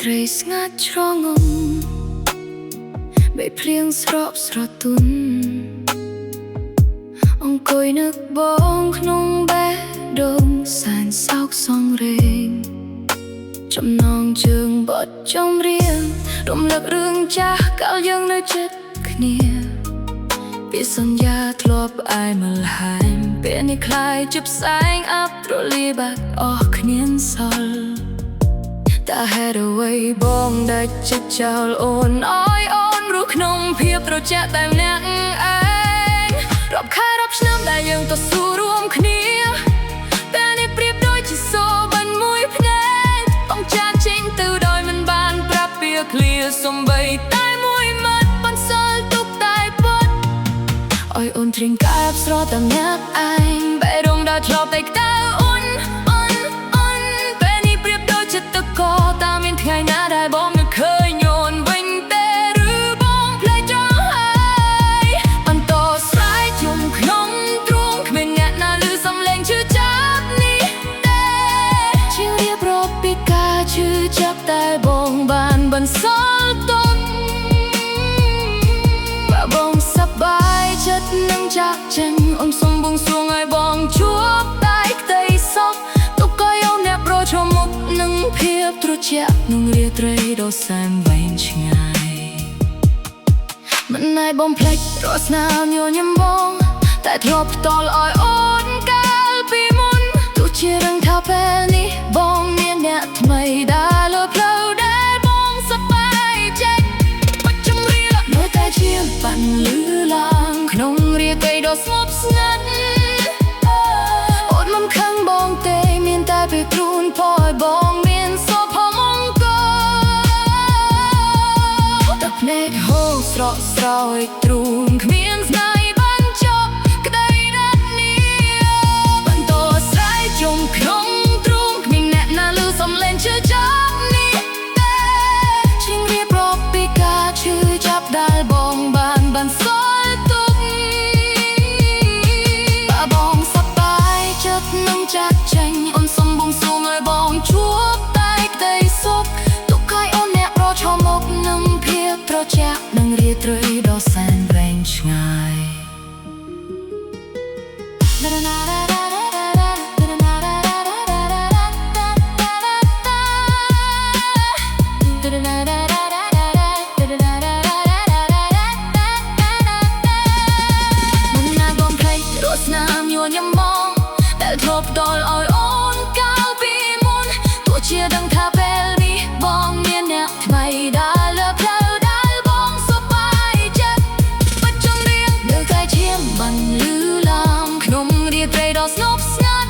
ត្រីស្ងាត់ជ្រងំបេះភ្លៀងស្រកស្រទន់អង្គុយនឹកបងក្នុងបេះដូងសែនសោកសងរេងចំណងជើងបត់ចម្រៀងរំលឹករឿងចាស់កាលយើងនៅជិតគ្នាពីសន្យាធ្លាប់អាយមលហែមពេលនេះคล้ายជាផ្សែងអាប់រលាយបាត់អស់គ្មានសល់តែហេតុអ្វីបងដាច់ចិត្តចោលអូនអើយអូនរស់ក្នុងភាពត្រជាក់តែម្នាក់ឯងរាប់ខែរាប់ឆ្នាំដែលយើងតស៊ូរួមគ្នាតែនេះប្រៀបដូចជាសូបាញ់មួយភ្នែកต้องចាត់ចេញទៅដោយមិនបានប្រាប់ពីឃ្លាសំបីតែមួយម៉ាត់បន្សល់ទុកតែពិតអើយអូនត្រៀងកាយស្រតែម្នាក់ឯងបេះដូងដែលធ្លាប់តែក្តៅថ្ងៃណាដែលបងនឹកឃើញអូនវិញទេឬបងភ្លេចចោលហើយបន្តស្រែកយំក្នុងទ្រូងគ្មានអ្នកណាឮសំឡេងឈឺចាប់នេះទេជារៀបរាប់ពីការឈឺចាប់តែបងបានបន្សល់ទុកបើបងសប្បាយចិត្តនឹងចាក់ចេញអូនសុំបួងសួងឲ្យបងជួបតែក្តីសុខទុកឲ្យអូនអ្នកប្រឈមមុខនឹងភាពត្រជាក់នឹងរាត្រីដ៏សែនវែងឆ្ងាយមិនអាចបំភ្លេចរសនាញញឹមបងតែធ្លាប់ផ្ទាល់ឲ្យអូនកាលពីមុនទោះជារឿងថាពេលនេះបងមានអ្នកថ្មីដើរលើផ្លូវដែលបងសប្បាយចិត្តបាច់ចម្រៀងនៅតែជាបានលឺឡើងក្នុងរាត្រីដ៏ស្ងប់ស្ងាត់អូនមិនខឹងបងទេមានតែពេលព្រួនពរឲ្យបងមានសុភមង្គលទឹកភ្នែកហូរស្រក់ស្រោយទ្រូងគ្មានស្នេហ៍បានចប់ក្តីណាត់នេះបន្តស្រែកយំក្នុងទ្រូងគ្មានអ្នកណាឮសំឡេងឈឺចាប់នេះទេជាងរៀបរាប់ពីការឈឺចាប់ដែលបងបានបន្សល់ទុកបើបងសប្បាយចិត្តនឹងចាក់ចេញអូនសុំបួងសួងឲ្យបងជួបតែក្តីសុខទុកឲ្យអូនអ្នកប្រឈមមុខនឹងភាពត្រជាក់នឹងរាត្រីដ៏សែនវែងឆ្ងាយធ្លាប់ដល់ឲ្យអូនកាលពីមុនទោះជាដឹងថាពេលនេះបងមានអ្នកថ្មីដើរលើផ្លូវដែលបងសប្បាយចិត្តបាច់ចម្រៀងនៅតែឈាមបានលឺឡើងក្នុងរាត្រីដ៏ស្ងប់ស្ងាត់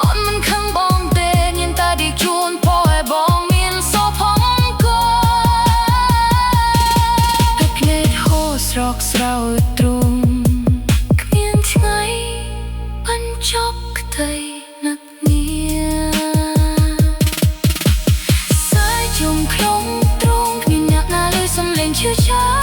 អូនមិនខឹងបងទេញៀនតែទីជួនពរឲ្យបងមានសុភមង្គលទឹកភ្នែកហូរស្រក់ស្រោយទ្រូងចប់ក្តីនឹកងារស្រែកយំក្នុងទ្រូងគ្មានអ្នកណាឮសំឡេងឈឺចាប់